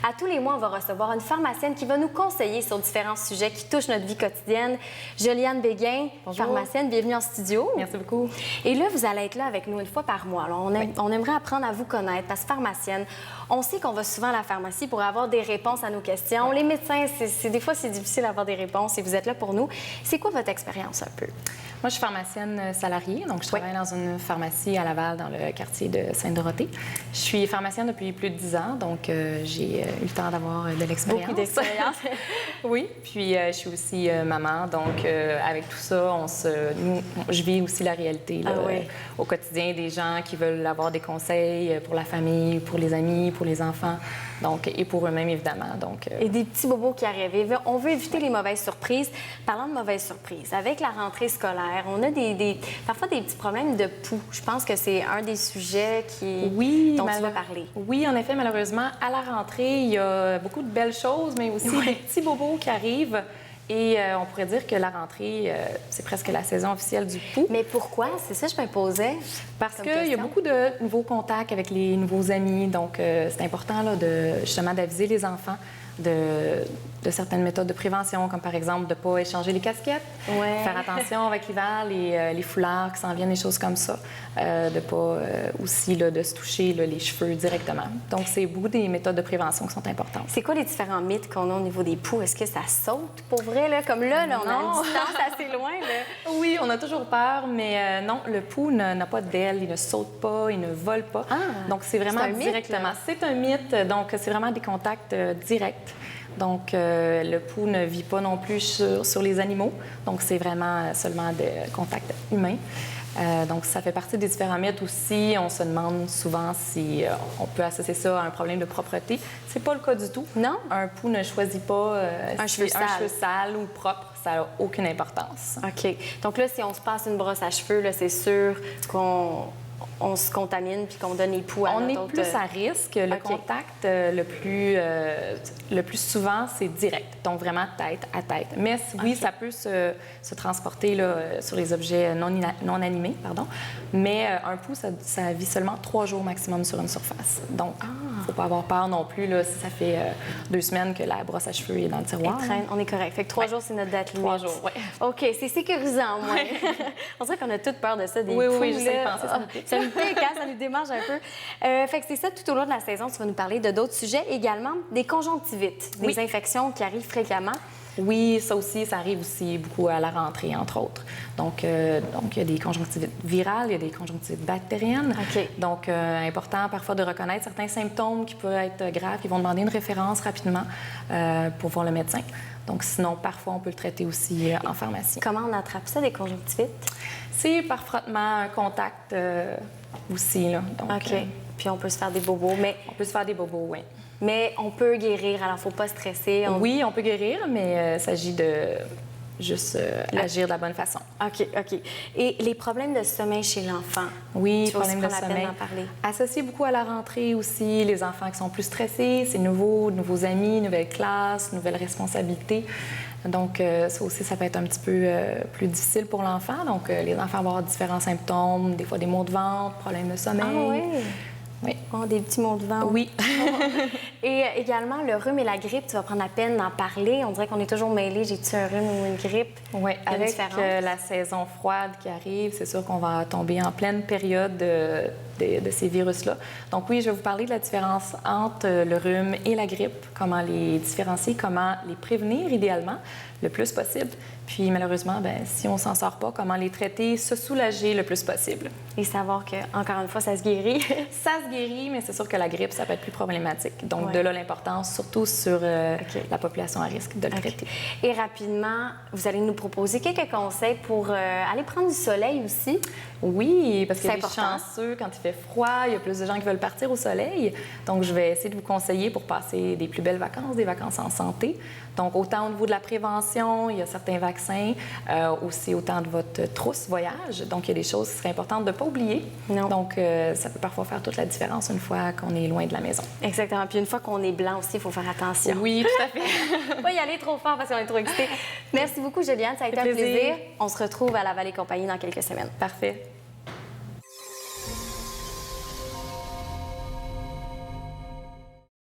À tous les mois, on va recevoir une pharmacienne qui va nous conseiller sur différents sujets qui touchent notre vie quotidienne. Joliane Béguin, pharmacienne, bienvenue en studio. Merci beaucoup. Et là, vous allez être là avec nous une fois par mois. Alors, on aimerait apprendre à vous connaître parce que pharmacienne, on sait qu'on va souvent à la pharmacie pour avoir des réponses à nos questions. Les médecins, des fois, c'est difficile d'avoir des réponses et vous êtes là pour nous. C'est quoi votre expérience un peu? Moi, je suis pharmacienne salariée, donc je travaille dans une pharmacie à Laval, dans le quartier de Sainte-Dorothée. Je suis pharmacienne depuis plus de 10 ans, donc j'ai eu le temps d'avoir de l'expérience. Beaucoup d'expérience. Oui, puis je suis aussi maman, donc avec tout ça, je vis aussi la réalité là, au quotidien des gens qui veulent avoir des conseils pour la famille, pour les amis, pour les enfants, donc, et pour eux-mêmes, évidemment. Donc, Et des petits bobos qui arrivent. On veut éviter les mauvaises surprises. Parlant de mauvaises surprises, avec la rentrée scolaire, on a parfois des petits problèmes de pouls. Je pense que c'est un des sujets dont tu vas parler. Oui, en effet, malheureusement, à la rentrée, il y a beaucoup de belles choses, mais aussi des petits bobos qui arrivent. Et on pourrait dire que la rentrée, c'est presque la saison officielle du pouls. Mais pourquoi? C'est ça que je me posais. Parce qu'il y a beaucoup de nouveaux contacts avec les nouveaux amis. Donc, c'est important là, justement d'aviser les enfants de certaines méthodes de prévention, comme par exemple de ne pas échanger les casquettes, faire attention avec l'hiver, les foulards qui s'en viennent, des choses comme ça, de ne pas aussi de se toucher les cheveux directement. Donc, c'est beaucoup des méthodes de prévention qui sont importantes. C'est quoi les différents mythes qu'on a au niveau des poux? Est-ce que ça saute pour vrai? Là? Comme là, on a une distance assez loin. Là. Oui, on a toujours peur, mais non, le pouls n'a pas d'aile, il ne saute pas, il ne vole pas. Donc, c'est vraiment directement. C'est un mythe, donc c'est vraiment des contacts directs. Donc, le pouls ne vit pas non plus sur les animaux. Donc, c'est vraiment seulement des contacts humains. Donc, ça fait partie des différents mythes aussi. On se demande souvent si on peut associer ça à un problème de propreté. C'est pas le cas du tout. Non? Un pouls ne choisit pas un cheveu sale ou propre. Ça n'a aucune importance. OK. Donc là, si on se passe une brosse à cheveux, là, c'est sûr qu'on se contamine puis qu'on donne les poux à On notre est plus à risque. Le contact le plus souvent, c'est direct. Donc, vraiment tête à tête. Mais oui, ça peut se transporter là, sur les objets non animés, pardon. Mais un pouls, ça vit seulement 3 jours maximum sur une surface. Donc, il ne faut pas avoir peur non plus là, si ça fait 2 semaines que la brosse à cheveux est dans le tiroir. On est correct. Fait que 3 jours, c'est notre date limite. 3 jours, oui. OK, c'est sécurisant, moi. On dirait qu'on a toute peur de ça, des poux. Oui, je sais penser ça. Ça nous pique, ça nous démange un peu. Fait que c'est ça, tout au long de la saison, tu vas nous parler de d'autres sujets, également des conjonctivites, des infections qui arrivent fréquemment. Oui, ça aussi, ça arrive aussi beaucoup à la rentrée, entre autres. Donc il y a des conjonctivites virales, il y a des conjonctivites bactériennes. Donc, important parfois de reconnaître certains symptômes qui peuvent être graves. Ils vont demander une référence rapidement pour voir le médecin. Donc, sinon, parfois, on peut le traiter aussi en pharmacie. Comment on attrape ça, des conjonctivites? C'est par frottement, un contact aussi, là. Donc, Puis on peut se faire des bobos, mais... On peut se faire des bobos, oui. Mais on peut guérir, alors il ne faut pas stresser. Oui, on peut guérir, mais il s'agit de juste agir de la bonne façon. OK. Et les problèmes de sommeil chez l'enfant? Oui, problèmes de sommeil. Peine d'en parler. Associé beaucoup à la rentrée aussi, les enfants qui sont plus stressés, c'est nouveaux amis, nouvelles classes, nouvelles responsabilités. Donc, ça aussi, ça peut être un petit peu plus difficile pour l'enfant. Donc, les enfants vont avoir différents symptômes, des fois des maux de ventre, problèmes de sommeil. Ah oui? Oui. Oh, des petits maux de ventre. Oui. Et également, le rhume et la grippe, tu vas prendre la peine d'en parler. On dirait qu'on est toujours mêlés. J'ai-tu un rhume ou une grippe? Oui, avec la saison froide qui arrive, c'est sûr qu'on va tomber en pleine période de ces virus-là. Donc oui, je vais vous parler de la différence entre le rhume et la grippe, comment les différencier, comment les prévenir idéalement le plus possible. Puis malheureusement, si on ne s'en sort pas, comment les traiter, se soulager le plus possible. Et savoir que, encore une fois, ça se guérit. Ça se guérit, mais c'est sûr que la grippe, ça peut être plus problématique. Donc de là l'importance, surtout sur la population à risque, de le traiter. Et rapidement, vous allez nous proposer quelques conseils pour aller prendre du soleil aussi. Oui, parce qu'il y a des chanceux, quand il fait froid, il y a plus de gens qui veulent partir au soleil. Donc, je vais essayer de vous conseiller pour passer des plus belles vacances, des vacances en santé. Donc, autant au niveau de la prévention, il y a certains vaccins, aussi autant de votre trousse voyage. Donc, il y a des choses qui seraient importantes de ne pas oublier. Non. Donc, ça peut parfois faire toute la différence une fois qu'on est loin de la maison. Exactement. Puis une fois qu'on est blanc aussi, il faut faire attention. Oui, tout à fait. Pas y aller trop fort parce qu'on est trop excités. Merci beaucoup, Joliane. Ça a été un plaisir. On se retrouve à la Vallée Compagnie dans quelques semaines. Parfait.